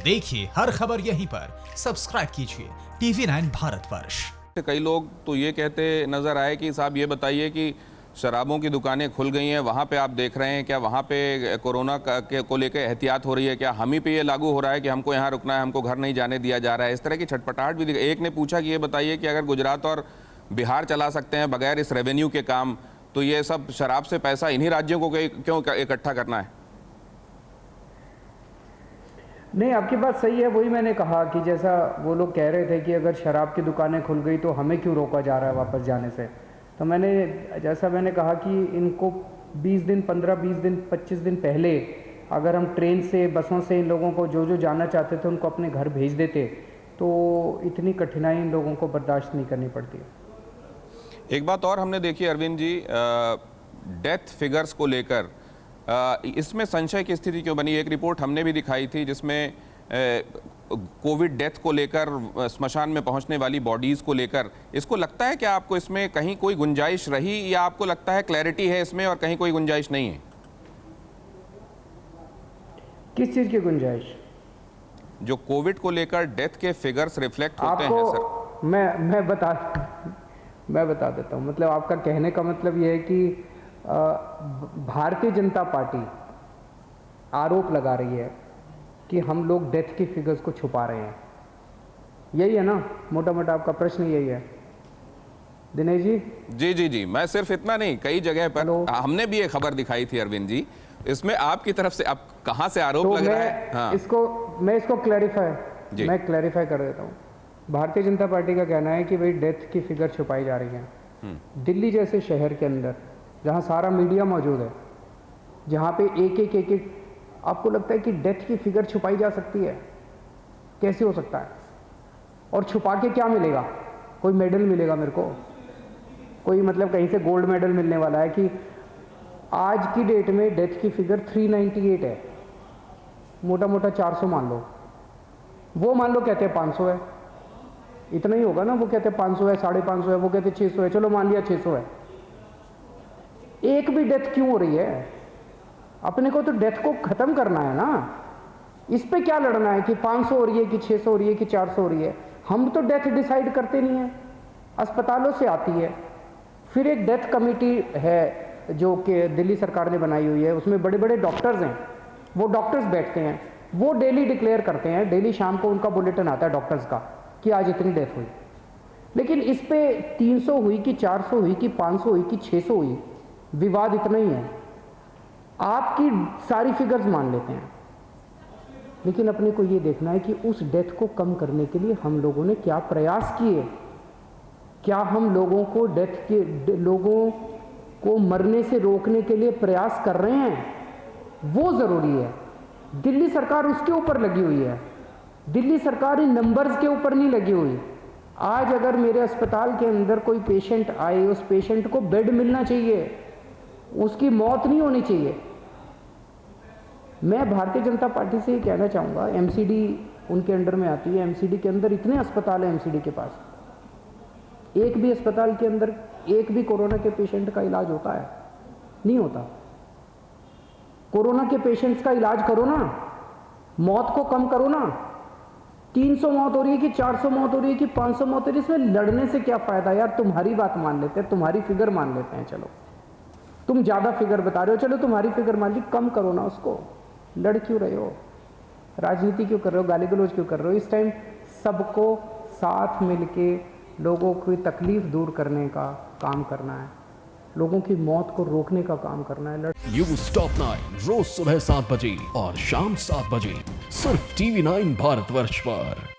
देखिए हर खबर यहीं पर, सब्सक्राइब कीजिए TV9 भारतवर्ष। कई लोग तो ये कहते नजर आए कि साहब ये बताइए कि शराबों की दुकानें खुल गई हैं, वहाँ पे आप देख रहे हैं क्या वहाँ पे कोरोना को लेकर एहतियात हो रही है? क्या हम ही पे ये लागू हो रहा है कि हमको यहाँ रुकना है, हमको घर नहीं जाने दिया जा रहा है? इस तरह की छटपटाहट भी एक ने पूछा कि ये बताइए कि अगर गुजरात और बिहार चला सकते हैं बगैर इस रेवेन्यू के काम, तो ये सब शराब से पैसा इन्हीं राज्यों को क्यों इकट्ठा करना है? नहीं, आपकी बात सही है। वही मैंने कहा कि जैसा वो लोग कह रहे थे कि अगर शराब की दुकानें खुल गई तो हमें क्यों रोका जा रहा है वापस जाने से। तो मैंने कहा कि इनको 20 दिन 15-20 दिन 25 दिन पहले अगर हम ट्रेन से बसों से इन लोगों को जो जाना चाहते थे उनको अपने घर भेज देते तो इतनी कठिनाई इन लोगों को बर्दाश्त नहीं करनी पड़ती। एक बात और हमने देखी अरविंद जी, डेथ फिगर्स को लेकर इसमें संशय की स्थिति क्यों बनी? एक रिपोर्ट हमने भी दिखाई थी जिसमें कोविड डेथ को लेकर, स्मशान में पहुंचने वाली बॉडीज को लेकर, इसको लगता है कि आपको इसमें कहीं कोई गुंजाइश रही या आपको लगता है क्लैरिटी है इसमें और कहीं कोई गुंजाइश नहीं है? किस चीज की गुंजाइश? जो कोविड को लेकर डेथ के फिगर्स रिफ्लेक्ट होते हैं सर। मैं बता देता हूँ। मतलब आपका कहने का मतलब यह है कि भारतीय जनता पार्टी आरोप लगा रही है कि हम लोग डेथ की फिगर्स को छुपा रहे हैं। यही है ना मोटा मोटा आपका प्रश्न? यही है दिनेश जी? जी, मैं सिर्फ इतना नहीं, कई जगह पर हमने भी एक खबर दिखाई थी अरविंद जी, इसमें आपकी तरफ से अब कहां से आरोप लग रहा है? हाँ। मैं इसको क्लैरिफाई कर देता हूँ। भारतीय जनता पार्टी का कहना है कि भाई डेथ की फिगर छुपाई जा रही है। दिल्ली जैसे शहर के अंदर जहाँ सारा मीडिया मौजूद है, जहाँ पे एक आपको लगता है कि डेथ की फिगर छुपाई जा सकती है? कैसे हो सकता है? और छुपा के क्या मिलेगा? कोई मेडल मिलेगा मेरे को? कोई मतलब कहीं से गोल्ड मेडल मिलने वाला है कि आज की डेट में डेथ की फिगर 398 है, मोटा मोटा 400 मान लो। वो मान लो कहते हैं 500 है, इतना ही होगा ना। वो कहते हैं 500 है, 550 है, वो कहते हैं 600 है। चलो मान लिया 600 है। एक भी डेथ क्यों हो रही है? अपने को तो डेथ को खत्म करना है ना। इस पे क्या लड़ना है कि 500 हो रही है कि 600 हो रही है कि 400 हो रही है? हम तो डेथ डिसाइड करते नहीं है, अस्पतालों से आती है। फिर एक डेथ कमेटी है जो कि दिल्ली सरकार ने बनाई हुई है, उसमें बड़े बड़े डॉक्टर्स हैं। वो डॉक्टर्स बैठते हैं, वो डेली डिक्लेयर करते हैं, डेली शाम को उनका बुलेटिन आता है डॉक्टर्स का कि आज इतनी डेथ हुई। लेकिन इस पे 300 हुई कि 400 हुई कि 500 हुई कि 600 हुई, विवाद इतना ही है। आपकी सारी फिगर्स मान लेते हैं, लेकिन अपने को ये देखना है कि उस डेथ को कम करने के लिए हम लोगों ने क्या प्रयास किए। क्या हम लोगों को लोगों को मरने से रोकने के लिए प्रयास कर रहे हैं? वो जरूरी है। दिल्ली सरकार उसके ऊपर लगी हुई है। दिल्ली सरकार इन नंबर्स के ऊपर नहीं लगी हुई। आज अगर मेरे अस्पताल के अंदर कोई पेशेंट आए, उस पेशेंट को बेड मिलना चाहिए, उसकी मौत नहीं होनी चाहिए। मैं भारतीय जनता पार्टी से ये कहना चाहूँगा, एमसीडी उनके अंडर में आती है। एमसीडी के अंदर इतने अस्पताल हैं, एमसीडी के पास एक भी अस्पताल के अंदर एक भी कोरोना के पेशेंट का इलाज होता है? नहीं होता। कोरोना के पेशेंट्स का इलाज करो ना, मौत को कम करो ना। 300 मौत हो रही है कि 400 मौत हो रही है कि 500 मौत हो रही है, इसमें लड़ने से क्या फायदा यार? तुम्हारी बात मान लेते हैं, तुम्हारी फिगर मान लेते हैं। चलो तुम ज्यादा फिगर बता रहे हो, चलो तुम्हारी फिगर मान ली, कम करो ना उसको। लड़ क्यों रहे हो? राजनीति क्यों कर रहे हो? गाली गलौज क्यों कर रहे हो? इस टाइम सबको साथ मिलके लोगों की तकलीफ दूर करने का काम करना है, लोगों की मौत को रोकने का काम करना है। न्यूज़ टॉप 9 रोज सुबह 7 बजे और शाम 7 बजे सिर्फ TV9 भारतवर्ष पर।